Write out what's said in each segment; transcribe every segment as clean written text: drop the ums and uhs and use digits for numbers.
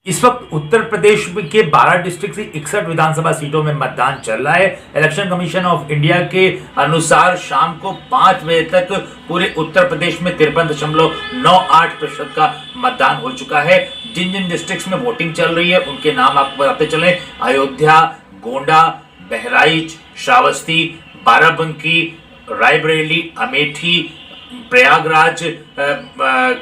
इस वक्त उत्तर प्रदेश के 12 डिस्ट्रिक्ट से 61 विधानसभा सीटों में मतदान चल रहा है। इलेक्शन कमीशन ऑफ इंडिया के अनुसार शाम को 5 बजे तक पूरे उत्तर प्रदेश में 53.98% का मतदान हो चुका है। जिन जिन डिस्ट्रिक्ट्स में वोटिंग चल रही है उनके नाम आपको बताते चले। अयोध्या, गोंडा, बहराइच, श्रावस्ती, बाराबंकी, रायबरेली, अमेठी, प्रयागराज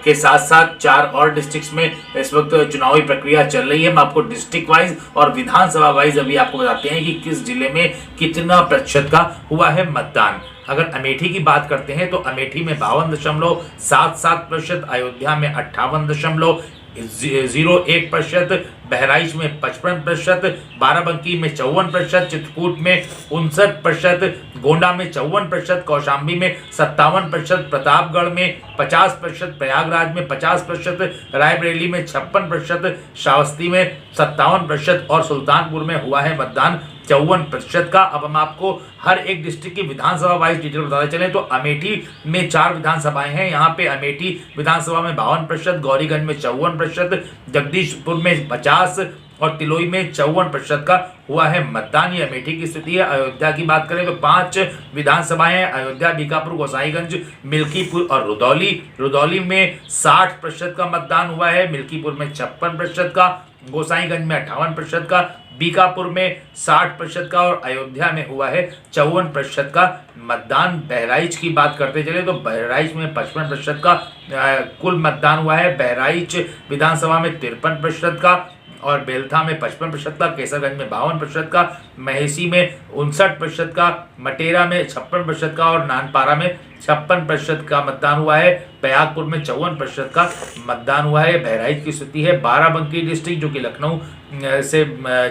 के साथ साथ 4 और डिस्ट्रिक्ट्स में इस वक्त चुनावी प्रक्रिया चल रही है। हम आपको डिस्ट्रिक्ट वाइज और विधानसभा वाइज अभी आपको बताते हैं कि किस जिले में कितना प्रतिशत का हुआ है मतदान। अगर अमेठी की बात करते हैं तो अमेठी में 52.77%, अयोध्या में 58.01%, बहराइच में 55%, बाराबंकी में 54%, चित्रकूट में 59%, गोंडा में 54%, कौशाम्बी में 57%, प्रतापगढ़ में 50%, प्रयागराज में 50%, रायबरेली में 56%, श्रावस्ती में 57% और सुल्तानपुर में हुआ है मतदान 54% का। अब हम आपको हर एक डिस्ट्रिक्ट की विधानसभा वाइज डिटेल बताते चलें तो अमेठी में 4 विधानसभाएं हैं। यहाँ पे अमेठी विधानसभा में 52%, गौरीगंज में 54%, जगदीशपुर में 50% और तिलोई में 54% का हुआ है मतदान। ये अमेठी की स्थिति है। अयोध्या की बात करें तो 5 विधानसभाएं हैं। अयोध्या, बीकापुर, गोसाईगंज, मिल्कीपुर और रुदौली। रुदौली में 60% का मतदान हुआ है, मिल्कीपुर में 56% का, गोसाईगंज में 58% का, बीकापुर में 60% का और अयोध्या में हुआ है 54% का मतदान। बहराइच की बात करते चले तो बहराइच में 55% का कुल मतदान हुआ है। बहराइच विधानसभा में 53% का और बेलथा में 55% का, केसरगंज में 52% का, महेसी में 59% का, मटेरा में 56% का और नानपारा में 56% का मतदान हुआ है। प्रयागपुर में 54% का मतदान हुआ है। बहराइच की स्थिति है। बाराबंकी डिस्ट्रिक्ट जो कि लखनऊ से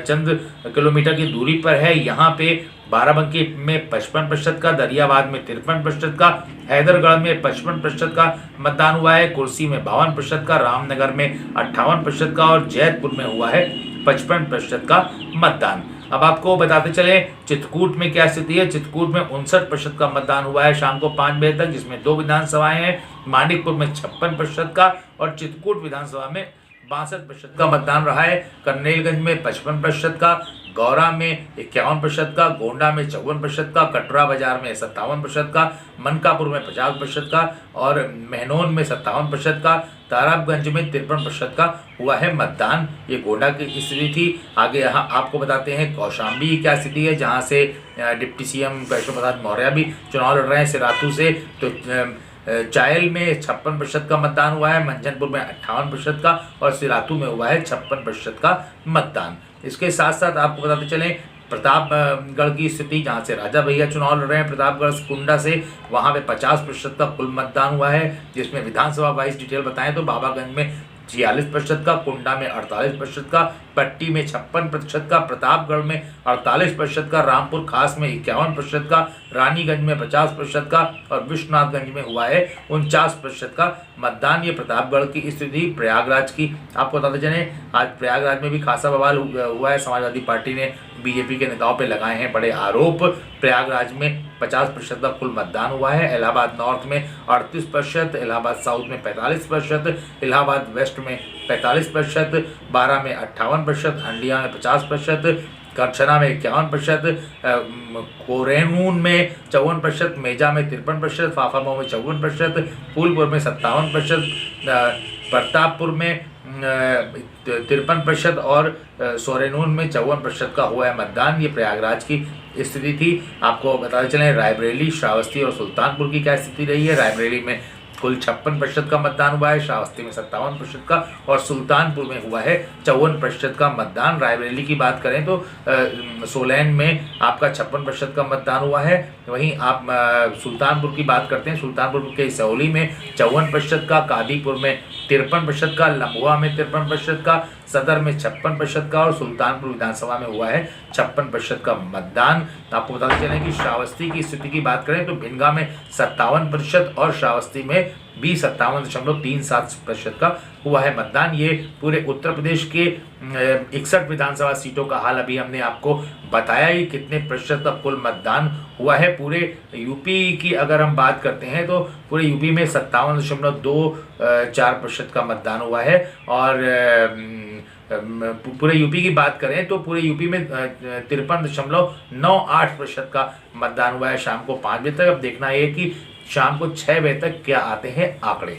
चंद किलोमीटर की दूरी पर है, यहाँ पे बाराबंकी में 55% का, दरियाबाद में 53% का, हैदरगढ़ में 55% का मतदान हुआ है, कुर्सी में 52% का, रामनगर में 58% का और जैतपुर में हुआ है 55% का मतदान। अब आपको बताते चले चित्रकूट में क्या स्थिति है। चित्रकूट में 59% का मतदान हुआ है शाम को 5 बजे तक, जिसमें 2 विधानसभाएं हैं। मानिकपुर में 56% का और चित्रकूट विधानसभा में 62% का मतदान रहा है। कन्नेलगंज में 55% का, गौरा में 51% का, गोंडा में 54% का, कटरा बाजार में 57% का, मनकापुर में 50% का और महनौन में 57% का, ताराबगंज में 53% का हुआ है मतदान। ये गोंडा की स्थिति थी। आगे यहाँ आपको बताते हैं कौशाम्बी की क्या स्थिति है, जहाँ से डिप्टी सीएम वैष्णो प्रसाद मौर्य भी चुनाव लड़ रहे हैं सिराथू से। तो चायल में 56% का मतदान हुआ है, मंझनपुर में 58% का और सिराथू में हुआ है 56% का मतदान। इसके साथ साथ आपको बताते चलें प्रतापगढ़ की स्थिति, जहां से राजा भैया चुनाव लड़ रहे हैं प्रतापगढ़ कुंडा से, वहां पे 50% का कुल मतदान हुआ है। जिसमें विधानसभा वाइज डिटेल बताएं तो बाबागंज में 46% का, कुंडा में 48% का, पट्टी में 56% का, प्रतापगढ़ में 48% का, रामपुर खास में 51% का, रानीगंज में 50% का और विश्वनाथगंज में हुआ है 49% का मतदान। ये प्रतापगढ़ की स्थिति। प्रयागराज की आपको बताते चले, आज प्रयागराज में भी खासा बवाल हुआ है। समाजवादी पार्टी ने बीजेपी के नेताओं पर लगाए हैं बड़े आरोप। प्रयागराज में 50% का कुल मतदान हुआ है। इलाहाबाद नॉर्थ में 38%, इलाहाबाद साउथ में 45%, इलाहाबाद वेस्ट में 45%, बारा में 58%, हंडिया में 50%, करछना में 51%, कोरेनून में 54%, मेजा में 53%, फाफामऊ में 54%, फूलपुर में 57%, प्रतापपुर में 53% और सोरेनून में 54% का हुआ है मतदान। ये प्रयागराज की स्थिति थी। आपको बताते चलें रायबरेली, श्रावस्ती और सुल्तानपुर की क्या स्थिति रही है। रायबरेली में कुल 56% का मतदान हुआ है, श्रावस्ती में 57% का और सुल्तानपुर में हुआ है 54% का मतदान। रायबरेली की बात करें तो सोलैन में आपका 56% का मतदान हुआ है। वहीं आप सुल्तानपुर की बात करते हैं, सुल्तानपुर के सौली में 54% का, कादीपुर में 53% का, लम्बुआ में 53% का, सदर में 56% का और सुल्तानपुर विधानसभा में हुआ है 56% का मतदान। आपको बताते चलें कि श्रावस्ती की स्थिति की बात करें तो भिनगा में 57% और श्रावस्ती में भी 57.37% का हुआ है मतदान। ये पूरे उत्तर प्रदेश के 61 विधानसभा सीटों का हाल अभी हमने आपको बताया ही कितने प्रतिशत का कुल मतदान हुआ है। पूरे यूपी की अगर हम बात करते हैं तो पूरे यूपी में 57.24% का मतदान हुआ है और पूरे यूपी की बात करें तो पूरे यूपी में 53.98% का मतदान हुआ है शाम को 5 बजे तक। अब देखना है कि शाम को 6 बजे तक क्या आते हैं आंकड़े।